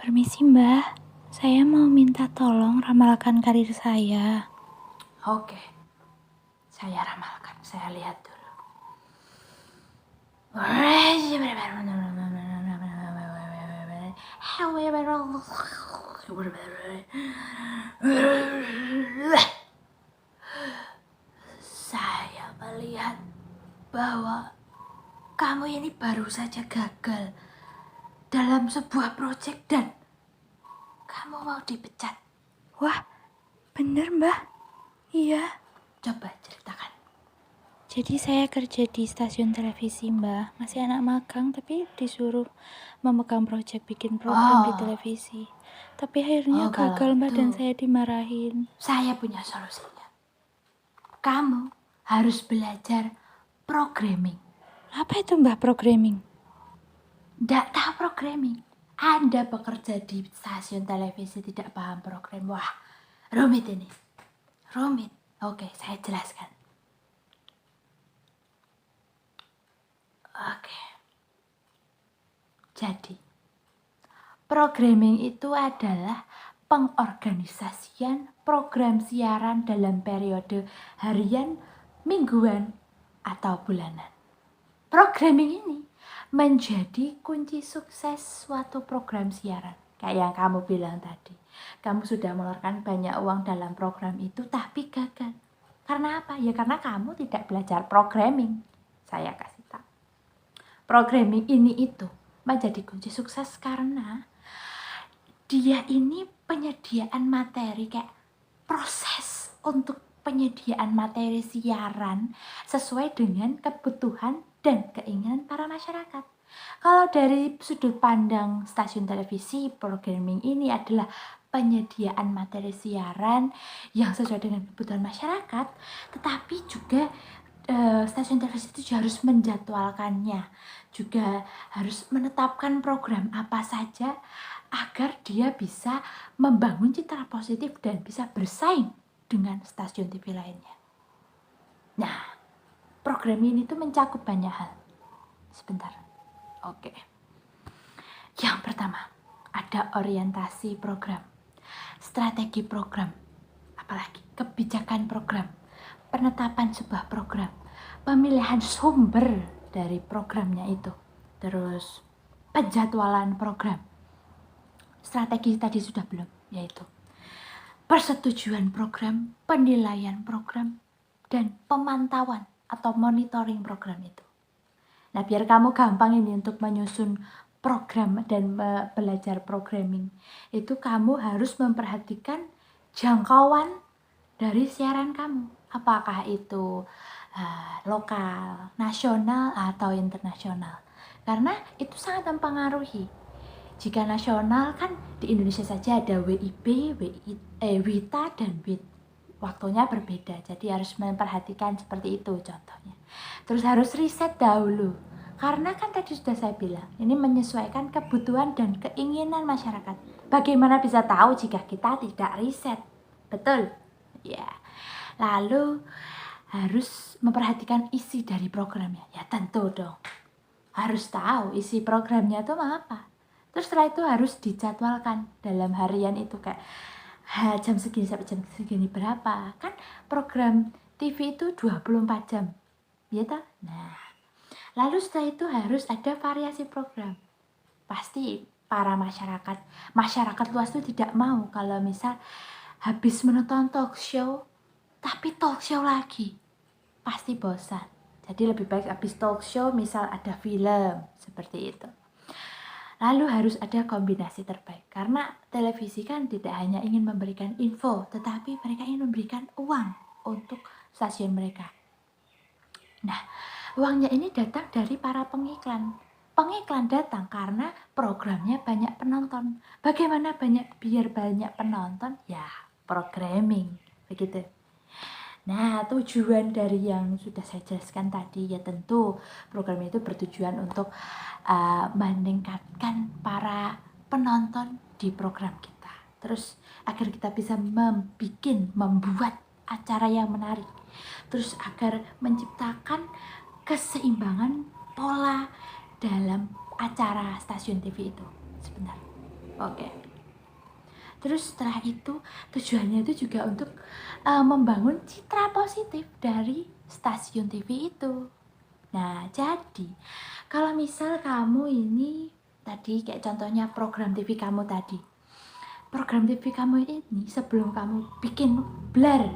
Permisi Mbah, saya mau minta tolong ramalkan karir saya. Oke, saya ramalkan, saya lihat dulu. Saya melihat bahwa kamu ini baru saja gagal dalam sebuah proyek dan kamu mau dipecat. Wah, bener Mbah? Iya. Coba ceritakan. Jadi saya kerja di stasiun televisi Mbah, masih anak magang tapi disuruh memegang proyek bikin program di televisi. Tapi akhirnya kalau gagal Mbah dan itu saya dimarahin. saya punya solusinya. Kamu harus belajar programming. Apa itu Mbah programming? Nggak tahu programming. Anda bekerja di stasiun televisi tidak paham program. Wah, rumit ini. Rumit. Oke, saya jelaskan. Oke. Jadi, programming itu adalah pengorganisasian program siaran dalam periode harian, mingguan, atau bulanan. Programming ini menjadi kunci sukses suatu program siaran. Kayak yang kamu bilang tadi. Kamu sudah mengeluarkan banyak uang dalam program itu tapi gagal. Karena apa? Ya karena kamu tidak belajar programming. Saya kasih tahu. Programming ini itu menjadi kunci sukses karena dia ini penyediaan materi, kayak proses untuk penyediaan materi siaran sesuai dengan kebutuhan dan keinginan para masyarakat. Kalau dari sudut pandang stasiun televisi, programming ini adalah penyediaan materi siaran yang sesuai dengan kebutuhan masyarakat, tetapi juga stasiun televisi itu juga harus menjadwalkannya, juga harus menetapkan program apa saja agar dia bisa membangun citra positif dan bisa bersaing dengan stasiun TV lainnya. Nah, program ini tuh mencakup banyak hal. Sebentar. Oke. Yang pertama, ada orientasi program, strategi program, apalagi kebijakan program, penetapan sebuah program, pemilihan sumber dari programnya itu, terus penjadwalan program. Strategi tadi sudah belum, yaitu persetujuan program, penilaian program, dan pemantauan atau monitoring program itu. Nah, biar kamu gampang ini untuk menyusun program dan belajar programming, itu kamu harus memperhatikan jangkauan dari siaran kamu. Apakah itu lokal, nasional, atau internasional. Karena itu sangat mempengaruhi. Jika nasional kan di Indonesia saja ada WIB, WITA, dan WIT. Waktunya berbeda, jadi harus memperhatikan seperti itu contohnya. Terus harus riset dahulu, karena kan tadi sudah saya bilang, ini menyesuaikan kebutuhan dan keinginan masyarakat. Bagaimana bisa tahu jika kita tidak riset? Betul? Ya. Lalu harus memperhatikan isi dari programnya. Ya tentu dong. Harus tahu isi programnya itu apa. Terus setelah itu harus dijadwalkan dalam harian itu, kayak jam segini sampai jam segini berapa. Kan program TV itu 24 jam. Ya toh? Nah, lalu setelah itu harus ada variasi program. Pasti para masyarakat luas itu tidak mau kalau misal habis menonton talk show, tapi talk show lagi. Pasti bosan. Jadi lebih baik habis talk show misal ada film, seperti itu. Lalu harus ada kombinasi terbaik, karena televisi kan tidak hanya ingin memberikan info, tetapi mereka ingin memberikan uang untuk stasiun mereka. Nah, uangnya ini datang dari para pengiklan. Pengiklan datang karena programnya banyak penonton. Bagaimana biar banyak penonton? Ya, programming, begitu. Nah, tujuan dari yang sudah saya jelaskan tadi, ya tentu program itu bertujuan untuk meningkatkan para penonton di program kita. Terus agar kita bisa membuat acara yang menarik. Terus agar menciptakan keseimbangan pola dalam acara stasiun TV itu. Sebentar. Oke. Terus setelah itu tujuannya itu juga untuk membangun citra positif dari stasiun TV itu. Nah, jadi kalau misal kamu ini tadi kayak contohnya program TV kamu tadi. Program TV kamu ini sebelum kamu bikin blar,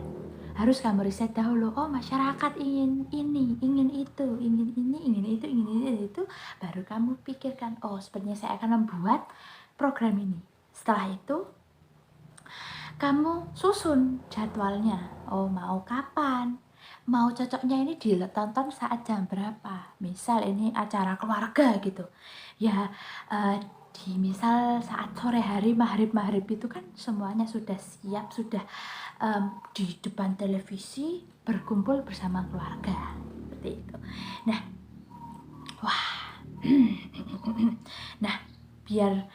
harus kamu riset dahulu. Oh, masyarakat ingin ini, ingin itu, ingin ini, ingin itu, ingin itu, baru kamu pikirkan, oh, sepertinya saya akan membuat program ini. Setelah itu kamu susun jadwalnya. Oh, mau kapan? Mau cocoknya ini ditonton saat jam berapa? Misal ini acara keluarga gitu. Ya, di misal saat sore hari maghrib itu kan semuanya sudah siap, sudah di depan televisi berkumpul bersama keluarga. Seperti itu. Nah, nah, biar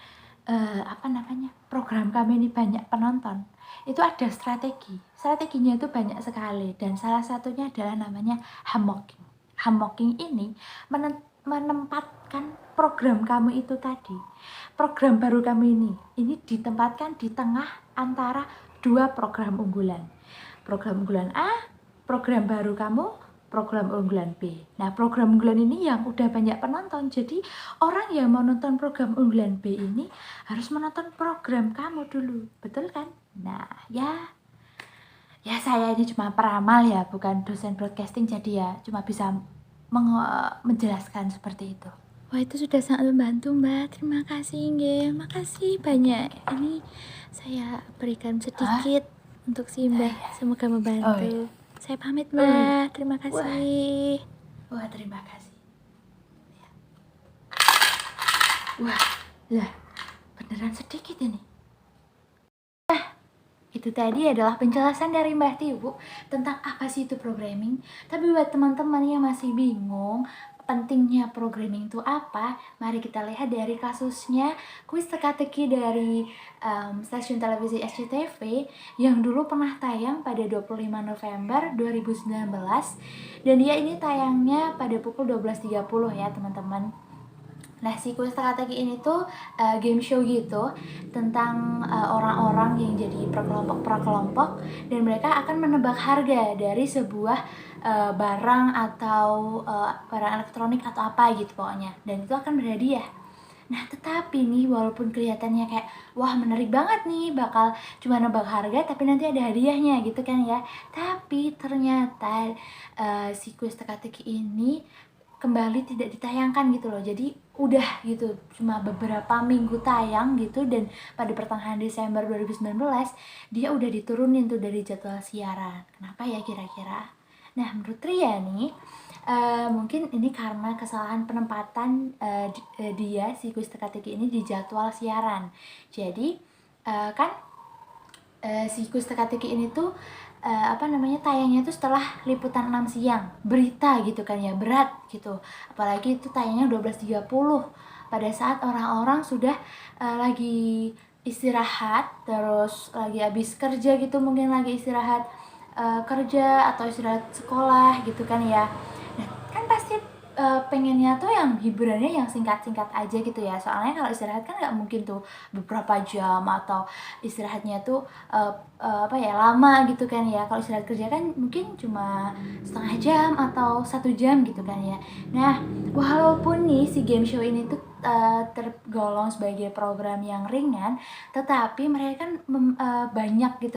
program kami ini banyak penonton, itu ada strateginya itu banyak sekali, dan salah satunya adalah namanya hammocking ini menempatkan program kamu itu tadi, program baru kami ini ditempatkan di tengah antara dua program unggulan A, program baru kamu, program unggulan B. Nah, program unggulan ini yang udah banyak penonton, jadi orang yang mau nonton program unggulan B ini harus menonton program kamu dulu, betul kan? Nah, ya saya ini cuma peramal ya, bukan dosen broadcasting, jadi ya cuma bisa menjelaskan seperti itu. Wah, itu sudah sangat membantu, Mbak. Terima kasih, nggih. Makasih banyak. Ini saya berikan sedikit untuk si Mbak. Semoga membantu. Saya pamit, Mbak. Terima kasih. Wah, terima kasih. Wah, lah, beneran sedikit ini. Itu tadi adalah penjelasan dari Mbak Tiwu tentang apa sih itu programming. Tapi buat teman-teman yang masih bingung pentingnya programming itu apa, mari kita lihat dari kasusnya kuis teka-teki dari stasiun televisi SCTV yang dulu pernah tayang pada 25 November 2019, dan dia ini tayangnya pada pukul 12.30 ya teman-teman. Nah, si kuis teka-teki ini tuh game show gitu tentang orang-orang yang jadi per-kelompok dan mereka akan menebak harga dari sebuah barang atau barang elektronik atau apa gitu pokoknya, dan itu akan berhadiah. Nah, tetapi nih walaupun kelihatannya kayak wah menarik banget nih, bakal cuma nebak harga tapi nanti ada hadiahnya gitu kan ya, tapi ternyata si kuis teka-teki ini kembali tidak ditayangkan gitu loh. Jadi udah gitu, cuma beberapa minggu tayang gitu, dan pada pertengahan Desember 2019 dia udah diturunin tuh dari jadwal siaran. Kenapa ya kira-kira? Nah, menurut Ria nih mungkin ini karena kesalahan penempatan dia si kuis teka-teki ini di jadwal siaran. Jadi kan si kuis teka-teki ini tuh tayangnya itu setelah liputan 6 siang berita gitu kan ya, berat gitu, apalagi itu tayangnya 12.30 pada saat orang-orang sudah lagi istirahat, terus lagi habis kerja gitu, mungkin lagi istirahat kerja atau istirahat sekolah gitu kan ya. Nah, kan pasti pengennya tuh yang hiburannya yang singkat-singkat aja gitu ya, soalnya kalau istirahat kan nggak mungkin tuh beberapa jam, atau istirahatnya tuh lama gitu kan ya. Kalau istirahat kerja kan mungkin cuma setengah jam atau 1 jam gitu kan ya. Nah, walaupun nih si game show ini tuh tergolong sebagai program yang ringan, tetapi mereka kan banyak gitu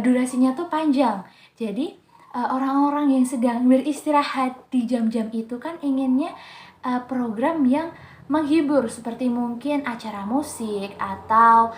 durasinya tuh panjang. Jadi orang-orang yang sedang beristirahat di jam-jam itu kan inginnya program yang menghibur, seperti mungkin acara musik atau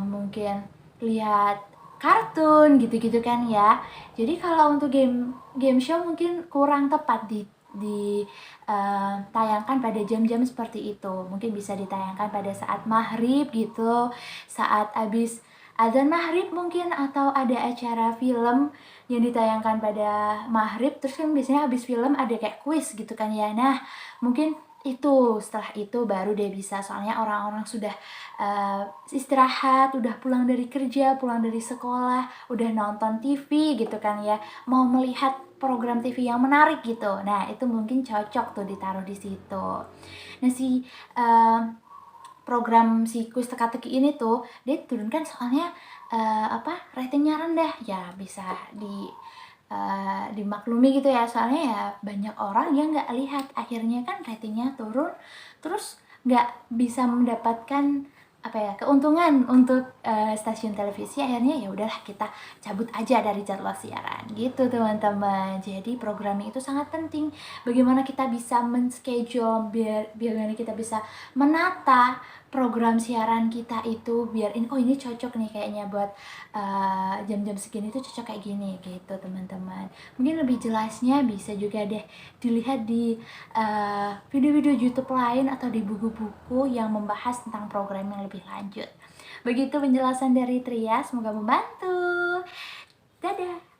mungkin lihat kartun gitu-gitu kan ya. Jadi kalau untuk game show mungkin kurang tepat ditayangkan pada jam-jam seperti itu. Mungkin bisa ditayangkan pada saat maghrib gitu, saat habis azan maghrib mungkin, atau ada acara film yang ditayangkan pada maghrib, terus kan biasanya habis film ada kayak kuis gitu kan ya. Nah, mungkin itu setelah itu baru dia bisa, soalnya orang-orang sudah istirahat, udah pulang dari kerja, pulang dari sekolah, udah nonton TV gitu kan ya, mau melihat program TV yang menarik gitu. Nah, itu mungkin cocok tuh ditaruh di situ. Nah, si program si kuis teka-teki ini tuh dia turunkan soalnya ratingnya rendah, ya bisa dimaklumi gitu ya, soalnya ya banyak orang yang nggak lihat, akhirnya kan ratingnya turun, terus nggak bisa mendapatkan keuntungan untuk stasiun televisi. Akhirnya ya udahlah, kita cabut aja dari jadwal siaran gitu teman-teman. Jadi programming itu sangat penting, bagaimana kita bisa men-schedule, biar kita bisa menata program siaran kita itu biar ini cocok nih kayaknya buat jam-jam segini tuh cocok kayak gini gitu teman-teman. Mungkin lebih jelasnya bisa juga deh dilihat di video-video YouTube lain atau di buku-buku yang membahas tentang program yang lebih lanjut. Begitu penjelasan dari Tria, semoga membantu. Dadah.